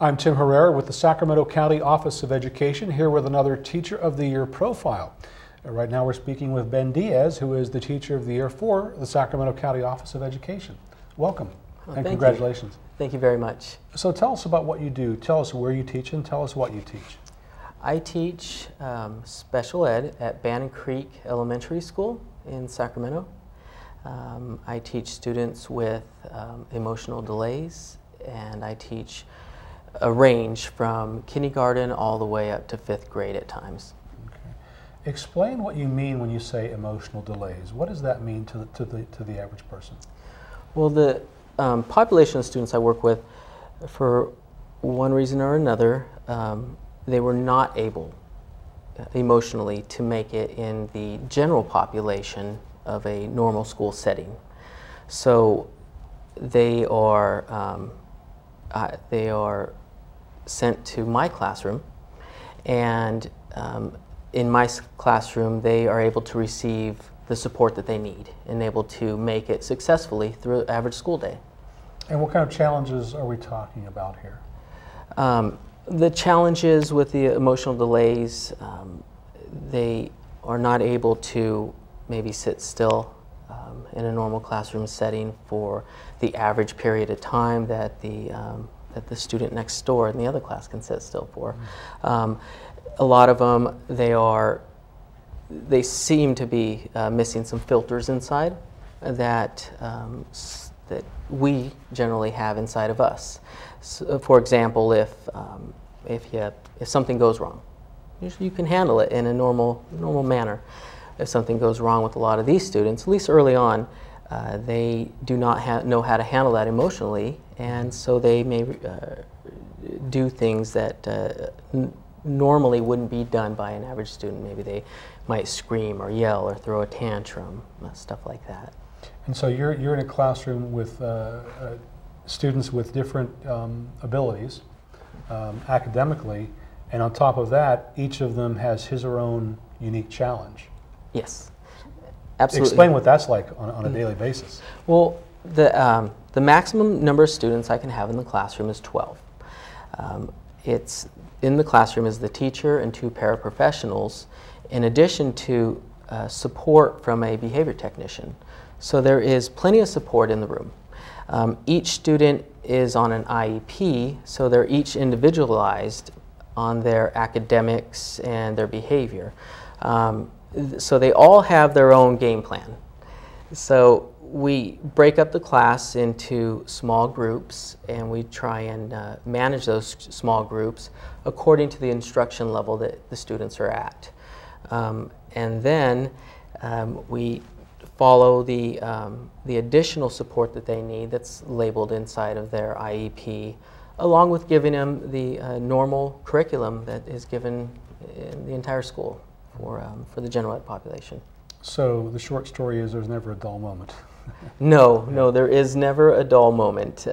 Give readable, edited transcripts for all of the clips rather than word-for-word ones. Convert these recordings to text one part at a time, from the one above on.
I'm Tim Herrera with the Sacramento County Office of Education, here with another Teacher of the Year profile. Right now we're speaking with Ben Diaz, who is the Teacher of the Year for the Sacramento County Office of Education. Welcome and congratulations. Thank you very much. So tell us about what you do. Tell us where you teach and tell us what you teach. I teach special ed at Bannon Creek Elementary School in Sacramento. I teach students with emotional delays, and I teach a range from kindergarten all the way up to 5th grade at times. Okay. Explain what you mean when you say emotional delays. What does that mean to the average person? Well, the population of students I work with, for one reason or another, they were not able emotionally to make it in the general population of a normal school setting. So they are sent to my classroom, and in my classroom they are able to receive the support that they need and able to make it successfully through an average school day. And what kind of challenges are we talking about here? The challenges with the emotional delays, they are not able to maybe sit still in a normal classroom setting for the average period of time that the student next door in the other class can sit still for. A lot of them, they seem to be missing some filters inside that that we generally have inside of us. So, for example, if something goes wrong, you can handle it in a normal manner. If something goes wrong with a lot of these students, at least early on, they do not know how to handle that emotionally, and so they may do things that normally wouldn't be done by an average student. Maybe they might scream or yell or throw a tantrum, stuff like that. And so you're in a classroom with students with different abilities academically, and on top of that, each of them has his or own unique challenge. Yes, absolutely. Explain what that's like on a daily basis. Well, the maximum number of students I can have in the classroom is 12. In the classroom is the teacher and 2 paraprofessionals, in addition to support from a behavior technician. So there is plenty of support in the room. Each student is on an IEP, so they're each individualized on their academics and their behavior. So they all have their own game plan. So we break up the class into small groups, and we try and manage those small groups according to the instruction level that the students are at. And then we follow the additional support that they need that's labeled inside of their IEP, along with giving them the normal curriculum that is given in the entire school for the general ed population. So the short story is there's never a dull moment. No, there is never a dull moment.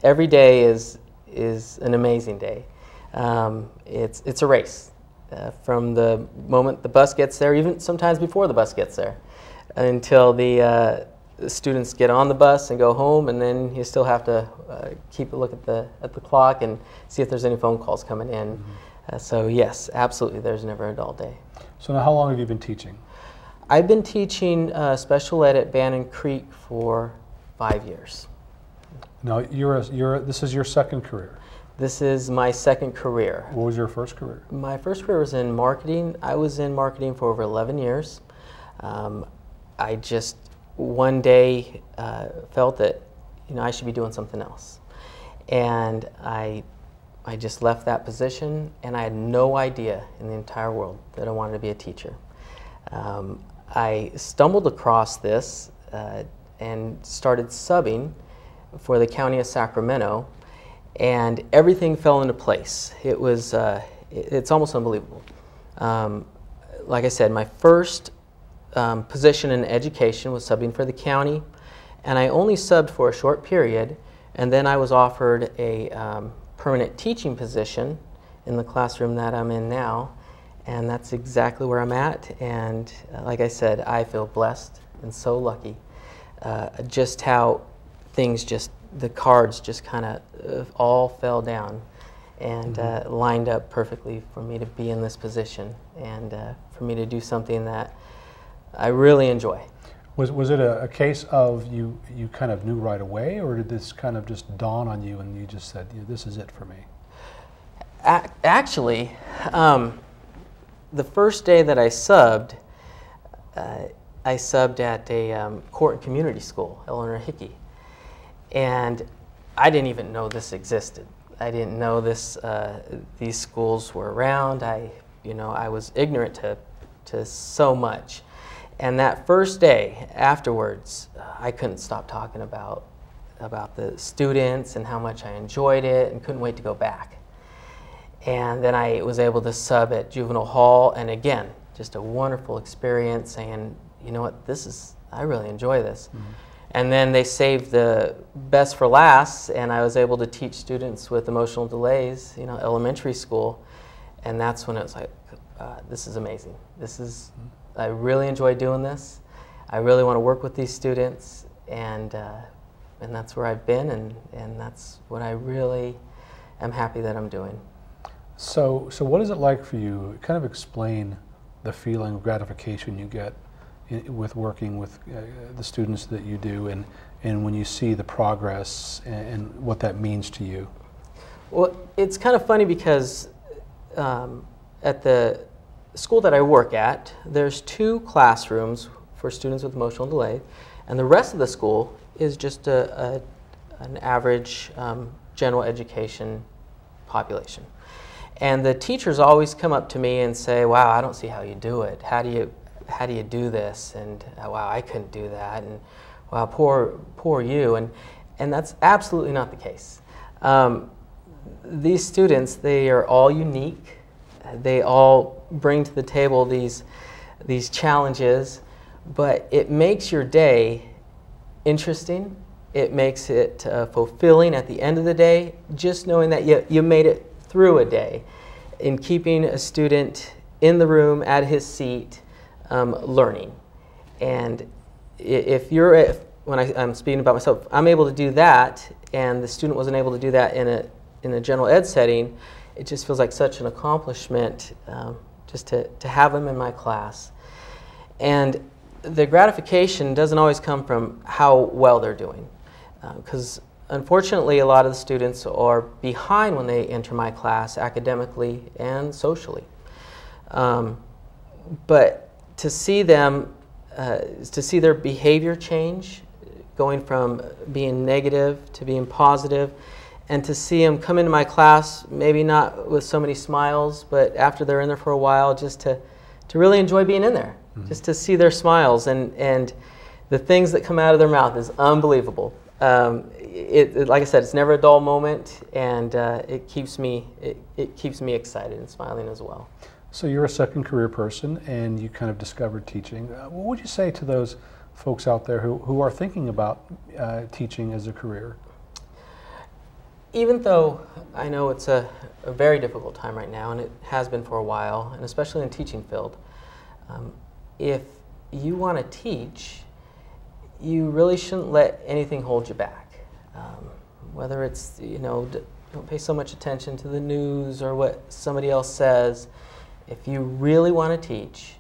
Every day is an amazing day. It's a race from the moment the bus gets there, even sometimes before the bus gets there, until the students get on the bus and go home, and then you still have to keep a look at the clock and see if there's any phone calls coming in. Mm-hmm. So yes, absolutely, there's never a dull day. So now, how long have you been teaching? I've been teaching special ed at Bannon Creek for 5 years. Now, this is your second career? This is my second career. What was your first career? My first career was in marketing. I was in marketing for over 11 years. I just one day felt that I should be doing something else. And I just left that position, and I had no idea in the entire world that I wanted to be a teacher. I stumbled across this and started subbing for the County of Sacramento, and everything fell into place. It's almost unbelievable. Like I said, my first position in education was subbing for the county, and I only subbed for a short period, and then I was offered a permanent teaching position in the classroom that I'm in now, and that's exactly where I'm at. And like I said, I feel blessed and so lucky. Just how things the cards just kind of all fell down, and lined up perfectly for me to be in this position and for me to do something that I really enjoy. Was it a case of you kind of knew right away, or did this kind of just dawn on you and you just said, yeah, this is it for me? Actually, the first day that I subbed at a court and community school, Eleanor Hickey, and I didn't even know this existed. I didn't know these schools were around. I was ignorant to so much. And that first day afterwards, I couldn't stop talking about the students and how much I enjoyed it and couldn't wait to go back. And then I was able to sub at juvenile hall, and again, just a wonderful experience saying, you know what, I really enjoy this. Mm-hmm. And then they saved the best for last, and I was able to teach students with emotional delays, elementary school, and that's when it was like, this is amazing. I really enjoy doing this. I really want to work with these students, and that's where I've been, and that's what I really am happy that I'm doing. So what is it like for you? Kind of explain the feeling of gratification you get with working with the students that you do, and when you see the progress and what that means to you. Well, it's kind of funny because at the school that I work at, there's 2 classrooms for students with emotional delay, and the rest of the school is just an average general education population. And the teachers always come up to me and say, wow, I don't see how you do it. How do you do this? And wow, I couldn't do that. And wow, poor you. And that's absolutely not the case. These students, they are all unique. They all bring to the table these challenges, but it makes your day interesting. It makes it fulfilling at the end of the day, just knowing that you made it through a day, in keeping a student in the room at his seat, learning. And when I'm speaking about myself, I'm able to do that, and the student wasn't able to do that in a general ed setting, it just feels like such an accomplishment just to have them in my class. And the gratification doesn't always come from how well they're doing, because unfortunately a lot of the students are behind when they enter my class academically and socially. But to see them, to see their behavior change, going from being negative to being positive, and to see them come into my class, maybe not with so many smiles, but after they're in there for a while, just to really enjoy being in there, just to see their smiles, and the things that come out of their mouth is unbelievable. Like I said, it's never a dull moment, and it keeps me excited and smiling as well. So you're a second career person, and you kind of discovered teaching. What would you say to those folks out there who are thinking about teaching as a career? Even though I know it's a very difficult time right now, and it has been for a while, and especially in the teaching field, if you want to teach, you really shouldn't let anything hold you back. Whether it's, don't pay so much attention to the news or what somebody else says. If you really want to teach,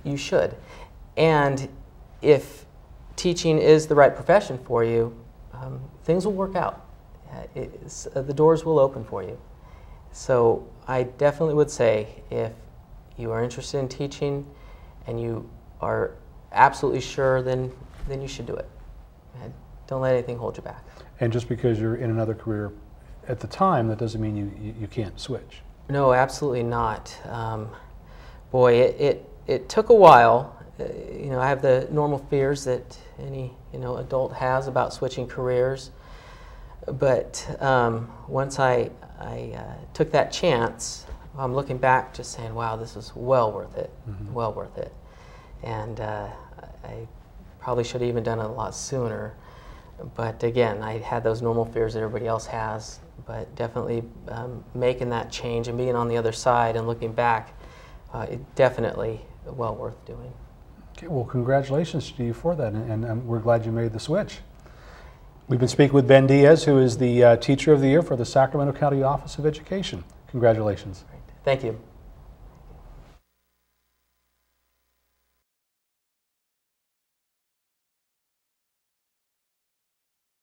you should. And if teaching is the right profession for you, things will work out. The doors will open for you. So I definitely would say, if you are interested in teaching and you are absolutely sure, then you should do it. Don't let anything hold you back. And just because you're in another career at the time, that doesn't mean you can't switch. No, absolutely not. Boy, it took a while. I have the normal fears that any adult has about switching careers. But once I took that chance, I'm looking back just saying, wow, this was well worth it, well worth it. And I probably should have even done it a lot sooner. But again, I had those normal fears that everybody else has, but definitely making that change and being on the other side and looking back, it definitely well worth doing. Okay, well, congratulations to you for that, and we're glad you made the switch. We've been speaking with Ben Diaz, who is the Teacher of the Year for the Sacramento County Office of Education. Congratulations. Thank you.